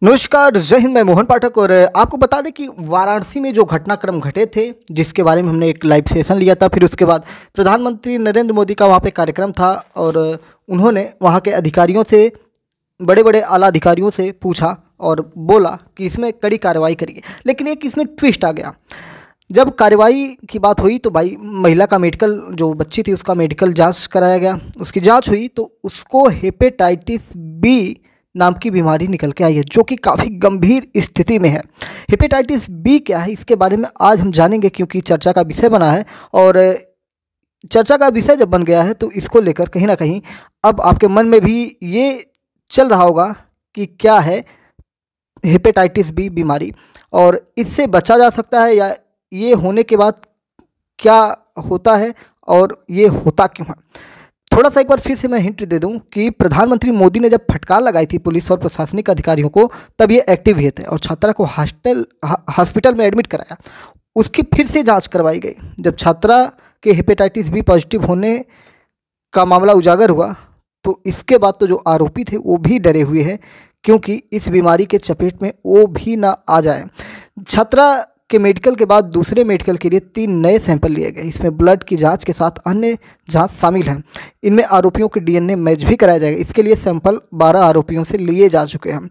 नमस्कार, जय हिंद। मैं मोहन पाठक और आपको बता दें कि वाराणसी में जो घटनाक्रम घटे थे, जिसके बारे में हमने एक लाइव सेशन लिया था। फिर उसके बाद प्रधानमंत्री नरेंद्र मोदी का वहाँ पे कार्यक्रम था और उन्होंने वहाँ के अधिकारियों से, बड़े बड़े आला अधिकारियों से पूछा और बोला कि इसमें कड़ी कार्रवाई करिए। लेकिन एक इसमें ट्विस्ट आ गया। जब कार्रवाई की बात हुई तो भाई महिला का मेडिकल, जो बच्ची थी उसका मेडिकल जांच कराया गया। उसकी जांच हुई तो उसको हेपेटाइटिस बी नाम की बीमारी निकल के आई है, जो कि काफ़ी गंभीर स्थिति में है। हेपेटाइटिस बी क्या है, इसके बारे में आज हम जानेंगे, क्योंकि चर्चा का विषय बना है। और चर्चा का विषय जब बन गया है तो इसको लेकर कहीं ना कहीं अब आपके मन में भी ये चल रहा होगा कि क्या है हेपेटाइटिस बी बीमारी और इससे बचा जा सकता है, या ये होने के बाद क्या होता है और ये होता क्यों है। थोड़ा सा एक बार फिर से मैं हिंट दे दूं कि प्रधानमंत्री मोदी ने जब फटकार लगाई थी पुलिस और प्रशासनिक अधिकारियों को, तब ये एक्टिव हुए थे और छात्रा को हॉस्पिटल में एडमिट कराया। उसकी फिर से जांच करवाई गई। जब छात्रा के हेपेटाइटिस बी पॉजिटिव होने का मामला उजागर हुआ तो इसके बाद तो जो आरोपी थे वो भी डरे हुए हैं, क्योंकि इस बीमारी के चपेट में वो भी ना आ जाए। छात्रा के मेडिकल के बाद दूसरे मेडिकल के लिए 3 नए सैंपल लिए गए। इसमें ब्लड की जांच के साथ अन्य जांच शामिल हैं। इनमें आरोपियों के डीएनए मैच भी कराया जाएगा। इसके लिए सैंपल 12 आरोपियों से लिए जा चुके हैं।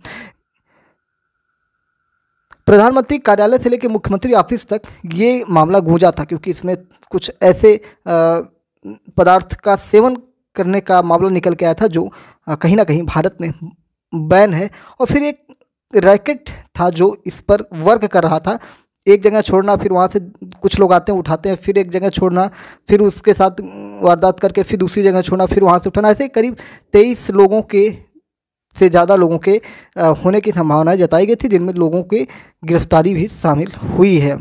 प्रधानमंत्री कार्यालय से लेकर मुख्यमंत्री ऑफिस तक ये मामला गूंजा था, क्योंकि इसमें कुछ ऐसे पदार्थ का सेवन करने का मामला निकल के आया था जो कहीं ना कहीं भारत में बैन है। और फिर एक रैकेट था जो इस पर वर्क कर रहा था। एक जगह छोड़ना, फिर वहाँ से कुछ लोग आते हैं उठाते हैं, फिर एक जगह छोड़ना, फिर उसके साथ वारदात करके फिर दूसरी जगह छोड़ना, फिर वहाँ से उठाना। ऐसे करीब 23 लोगों के से ज़्यादा लोगों के होने की संभावना जताई गई थी, जिनमें लोगों की गिरफ्तारी भी शामिल हुई है।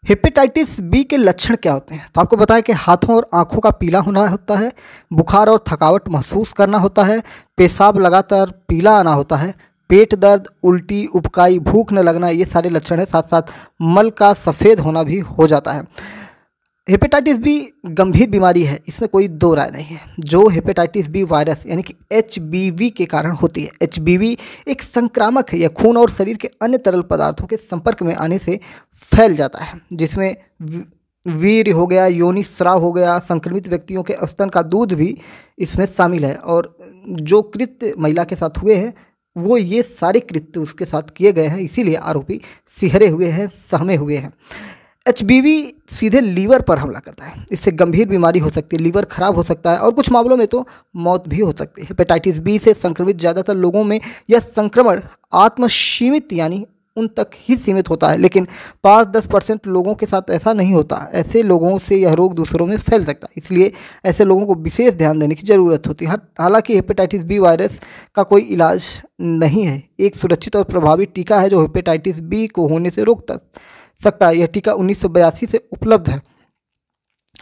हेपेटाइटिस बी के लक्षण क्या होते हैं, तो आपको बताएं कि हाथों और आंखों का पीला होना होता है, बुखार और थकावट महसूस करना होता है, पेशाब लगातार पीला आना होता है, पेट दर्द, उल्टी, उबकाई, भूख न लगना, ये सारे लक्षण हैं। साथ साथ मल का सफ़ेद होना भी हो जाता है। हेपेटाइटिस बी गंभीर बीमारी है, इसमें कोई दो राय नहीं है, जो हेपेटाइटिस बी वायरस यानी कि एचबीवी के कारण होती है। एचबीवी एक संक्रामक है, यह खून और शरीर के अन्य तरल पदार्थों के संपर्क में आने से फैल जाता है, जिसमें वीर्य हो गया, योनि स्राव हो गया, संक्रमित व्यक्तियों के स्तन का दूध भी इसमें शामिल है। और जो कृत्य महिला के साथ हुए हैं वो ये सारे कृत्य उसके साथ किए गए हैं, इसीलिए आरोपी सिहरे हुए हैं, सहमे हुए हैं। एचबीवी सीधे लीवर पर हमला करता है। इससे गंभीर बीमारी हो सकती है, लीवर खराब हो सकता है और कुछ मामलों में तो मौत भी हो सकती है। हेपेटाइटिस बी से संक्रमित ज़्यादातर लोगों में यह संक्रमण आत्मसीमित यानी उन तक ही सीमित होता है, लेकिन 5-10% लोगों के साथ ऐसा नहीं होता। ऐसे लोगों से यह रोग दूसरों में फैल सकता है, इसलिए ऐसे लोगों को विशेष ध्यान देने की ज़रूरत होती है। हालांकि हेपेटाइटिस बी वायरस का कोई इलाज नहीं है। एक सुरक्षित और प्रभावी टीका है जो हेपेटाइटिस बी को होने से रोक सकता है। यह टीका 1982 से उपलब्ध है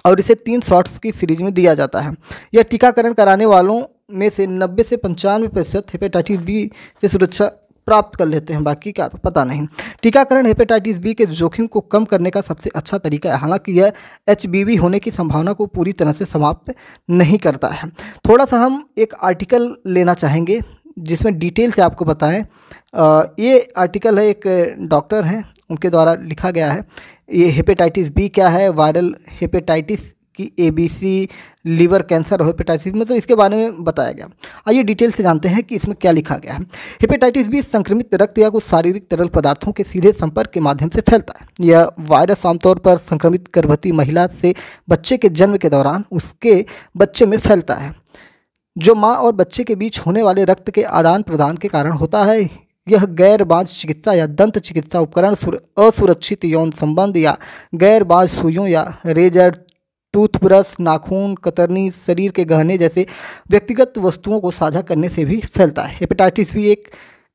और इसे 3 शॉट्स की सीरीज में दिया जाता है। यह टीकाकरण कराने वालों में से 90 से 95% हेपेटाइटिस बी से सुरक्षा प्राप्त कर लेते हैं, बाकी का तो पता नहीं। टीकाकरण हेपेटाइटिस बी के जोखिम को कम करने का सबसे अच्छा तरीका है। हालांकि यह एचबीवी होने की संभावना को पूरी तरह से समाप्त नहीं करता है। थोड़ा सा हम एक आर्टिकल लेना चाहेंगे जिसमें डिटेल से आपको बताएं। ये आर्टिकल है, एक डॉक्टर हैं उनके द्वारा लिखा गया है। ये हेपेटाइटिस बी क्या है, वायरल हेपेटाइटिस की एबीसी, लीवर कैंसर और हेपेटाइटिस, मतलब इसके बारे में बताया गया। आइए डिटेल से जानते हैं कि इसमें क्या लिखा गया है। हेपेटाइटिस बी संक्रमित रक्त या कुछ शारीरिक तरल पदार्थों के सीधे संपर्क के माध्यम से फैलता है। यह वायरस आमतौर पर संक्रमित गर्भवती महिला से बच्चे के जन्म के दौरान उसके बच्चे में फैलता है, जो माँ और बच्चे के बीच होने वाले रक्त के आदान प्रदान के कारण होता है। यह गैर बांझ चिकित्सा या दंत चिकित्सा उपकरण, असुरक्षित यौन संबंध या गैर बांझ सुइयों या रेजर, टूथब्रश, नाखून, कतरनी, शरीर के गहने जैसे व्यक्तिगत वस्तुओं को साझा करने से भी फैलता है। हेपेटाइटिस बी एक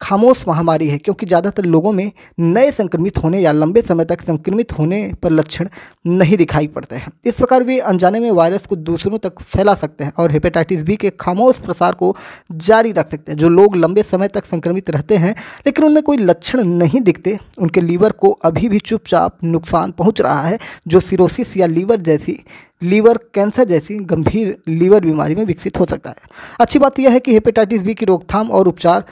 खामोश महामारी है, क्योंकि ज़्यादातर लोगों में नए संक्रमित होने या लंबे समय तक संक्रमित होने पर लक्षण नहीं दिखाई पड़ते हैं। इस प्रकार वे अनजाने में वायरस को दूसरों तक फैला सकते हैं और हेपेटाइटिस बी के खामोश प्रसार को जारी रख सकते हैं। जो लोग लंबे समय तक संक्रमित रहते हैं लेकिन उनमें कोई लक्षण नहीं दिखते, उनके लीवर को अभी भी चुपचाप नुकसान पहुंच रहा है, जो सिरोसिस या लीवर कैंसर जैसी गंभीर लीवर बीमारी में विकसित हो सकता है। अच्छी बात यह है कि हेपेटाइटिस बी की रोकथाम और उपचार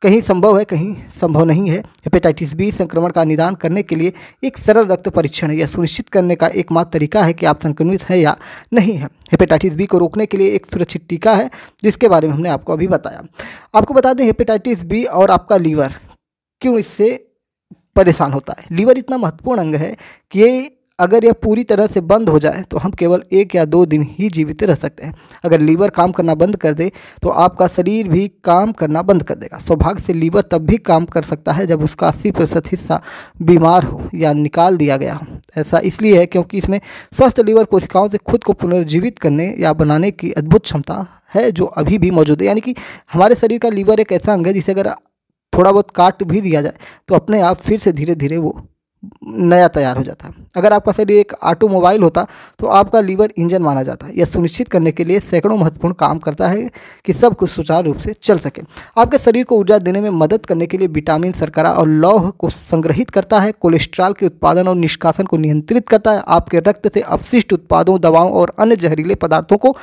कहीं संभव है, कहीं संभव नहीं है। हेपेटाइटिस बी संक्रमण का निदान करने के लिए एक सरल रक्त परीक्षण यह सुनिश्चित करने का एकमात्र तरीका है कि आप संक्रमित हैं या नहीं हैं। हेपेटाइटिस बी को रोकने के लिए एक सुरक्षित टीका है, जिसके बारे में हमने आपको अभी बताया। आपको बता दें, हेपेटाइटिस बी और आपका लीवर क्यों इससे परेशान होता है। लीवर इतना महत्वपूर्ण अंग है कि अगर यह पूरी तरह से बंद हो जाए तो हम केवल 1 या 2 दिन ही जीवित रह सकते हैं। अगर लीवर काम करना बंद कर दे तो आपका शरीर भी काम करना बंद कर देगा। सौभाग्य से लीवर तब भी काम कर सकता है जब उसका 80% हिस्सा बीमार हो या निकाल दिया गया हो। ऐसा इसलिए है क्योंकि इसमें स्वस्थ लीवर कोशिकाओं से खुद को पुनर्जीवित करने या बनाने की अद्भुत क्षमता है, जो अभी भी मौजूद है। यानी कि हमारे शरीर का लीवर एक ऐसा अंग है जिसे अगर थोड़ा बहुत काट भी दिया जाए तो अपने आप फिर से धीरे धीरे वो नया तैयार हो जाता है। अगर आपका शरीर एक ऑटोमोबाइल होता तो आपका लीवर इंजन माना जाता है। यह सुनिश्चित करने के लिए सैकड़ों महत्वपूर्ण काम करता है कि सब कुछ सुचारू रूप से चल सके। आपके शरीर को ऊर्जा देने में मदद करने के लिए विटामिन, शर्करा और लौह को संग्रहित करता है। कोलेस्ट्रॉल के उत्पादन और निष्कासन को नियंत्रित करता है। आपके रक्त से अपशिष्ट उत्पादों, दवाओं और अन्य जहरीले पदार्थों को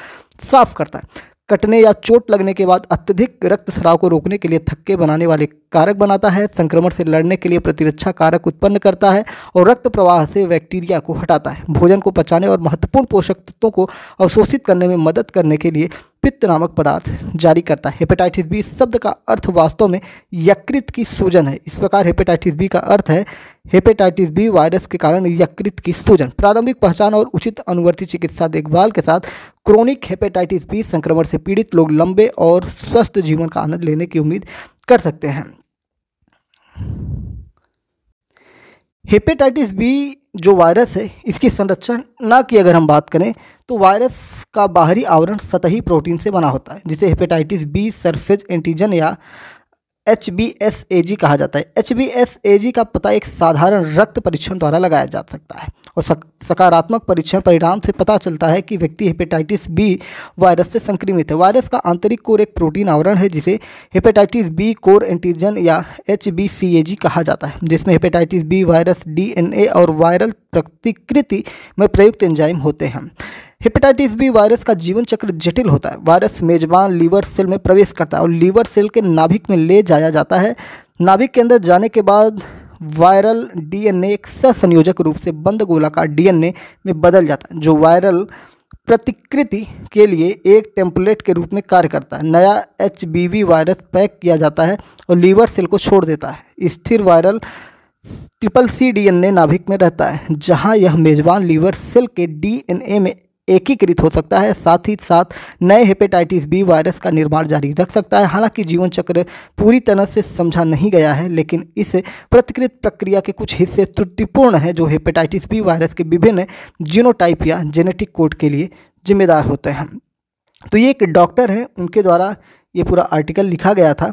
साफ करता है। कटने या चोट लगने के बाद अत्यधिक रक्तस्राव को रोकने के लिए थक्के बनाने वाले कारक बनाता है। संक्रमण से लड़ने के लिए प्रतिरक्षा कारक उत्पन्न करता है और रक्त प्रवाह से बैक्टीरिया को हटाता है। भोजन को पचाने और महत्वपूर्ण पोषक तत्वों को अवशोषित करने में मदद करने के लिए पित्त नामक पदार्थ जारी करता है। हेपेटाइटिस बी शब्द का अर्थ वास्तव में यकृत की सूजन है। इस प्रकार हेपेटाइटिस बी का अर्थ है हेपेटाइटिस बी वायरस के कारण यकृत की सूजन। प्रारंभिक पहचान और उचित अनुवर्ती चिकित्सा देखभाल के साथ क्रोनिक हेपेटाइटिस बी संक्रमण से पीड़ित लोग लंबे और स्वस्थ जीवन का आनंद लेने की उम्मीद कर सकते हैं। हेपेटाइटिस बी जो वायरस है, इसकी संरचना की अगर हम बात करें तो वायरस का बाहरी आवरण सतही प्रोटीन से बना होता है, जिसे हेपेटाइटिस बी सरफेस एंटीजन या HBsAg कहा जाता है। HBsAg का पता एक साधारण रक्त परीक्षण द्वारा लगाया जा सकता है और सकारात्मक परीक्षण परिणाम से पता चलता है कि व्यक्ति हेपेटाइटिस बी वायरस से संक्रमित है। वायरस का आंतरिक कोर एक प्रोटीन आवरण है जिसे हेपेटाइटिस बी कोर एंटीजन या HBcAg कहा जाता है, जिसमें हेपेटाइटिस बी वायरस DNA और वायरल प्रतिकृति में प्रयुक्त एंजाइम होते हैं। हेपेटाइटिस बी वायरस का जीवन चक्र जटिल होता है। वायरस मेजबान लीवर सेल में प्रवेश करता है और लीवर सेल के नाभिक में ले जाया जाता है। नाभिक के अंदर जाने के बाद वायरल DNA एक सहसंयोजक रूप से बंद गोलाकार DNA में बदल जाता है, जो वायरल प्रतिकृति के लिए एक टेम्पलेट के रूप में कार्य करता है। नया HBV वायरस पैक किया जाता है और लीवर सेल को छोड़ देता है। स्थिर वायरल CCC DNA नाभिक में रहता है, जहां यह मेजबान लीवर सेल के DNA में एकीकृत हो सकता है। साथ ही साथ नए हेपेटाइटिस बी वायरस का निर्माण जारी रख सकता है। हालांकि जीवन चक्र पूरी तरह से समझा नहीं गया है, लेकिन इस प्रतिकृत प्रक्रिया के कुछ हिस्से त्रुटिपूर्ण हैं जो हेपेटाइटिस बी वायरस के विभिन्न जीनोटाइप या जेनेटिक कोड के लिए जिम्मेदार होते हैं। तो ये एक डॉक्टर हैं, उनके द्वारा ये पूरा आर्टिकल लिखा गया था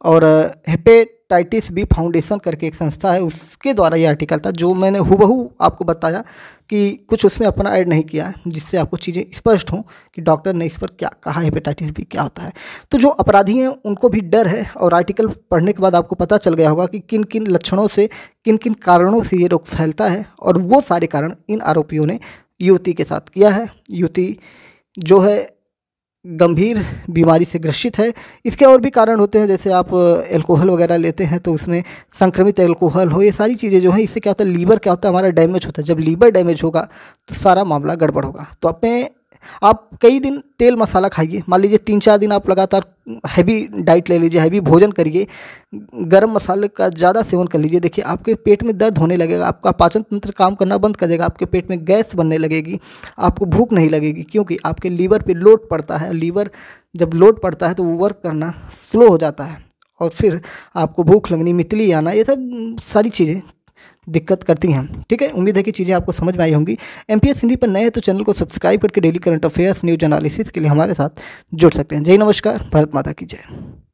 और हेपेटाइटिस बी फाउंडेशन करके एक संस्था है, उसके द्वारा ये आर्टिकल था, जो मैंने हूबहू आपको बताया कि कुछ उसमें अपना ऐड नहीं किया, जिससे आपको चीज़ें स्पष्ट हों कि डॉक्टर ने इस पर क्या कहा, हेपेटाइटिस बी क्या होता है। तो जो अपराधी हैं उनको भी डर है और आर्टिकल पढ़ने के बाद आपको पता चल गया होगा कि किन किन लक्षणों से, किन किन कारणों से ये रोग फैलता है और वो सारे कारण इन आरोपियों ने युवती के साथ किया है। युवती जो है गंभीर बीमारी से ग्रसित है। इसके और भी कारण होते हैं, जैसे आप अल्कोहल वगैरह लेते हैं तो उसमें संक्रमित अल्कोहल हो, ये सारी चीज़ें जो हैं, इससे क्या होता है, लीवर क्या होता है, हमारा डैमेज होता है। जब लीवर डैमेज होगा तो सारा मामला गड़बड़ होगा। तो आप कई दिन तेल मसाला खाइए, मान लीजिए 3-4 दिन आप लगातार हैवी डाइट ले लीजिए, हैवी भोजन करिए, गरम मसाले का ज़्यादा सेवन कर लीजिए, देखिए आपके पेट में दर्द होने लगेगा, आपका पाचन तंत्र काम करना बंद कर देगा, आपके पेट में गैस बनने लगेगी, आपको भूख नहीं लगेगी, क्योंकि आपके लीवर पे लोड पड़ता है। लीवर जब लोड पड़ता है तो वो वर्क करना स्लो हो जाता है और फिर आपको भूख लगनी, मितली आना, ये सब सारी चीज़ें दिक्कत करती हैं। ठीक है, उम्मीद है कि चीज़ें आपको समझ में आई होंगी। MPS हिंदी पर नए हैं तो चैनल को सब्सक्राइब करके daily current affairs, news analysis के लिए हमारे साथ जुड़ सकते हैं। जय नमस्कार, भारत माता की जय।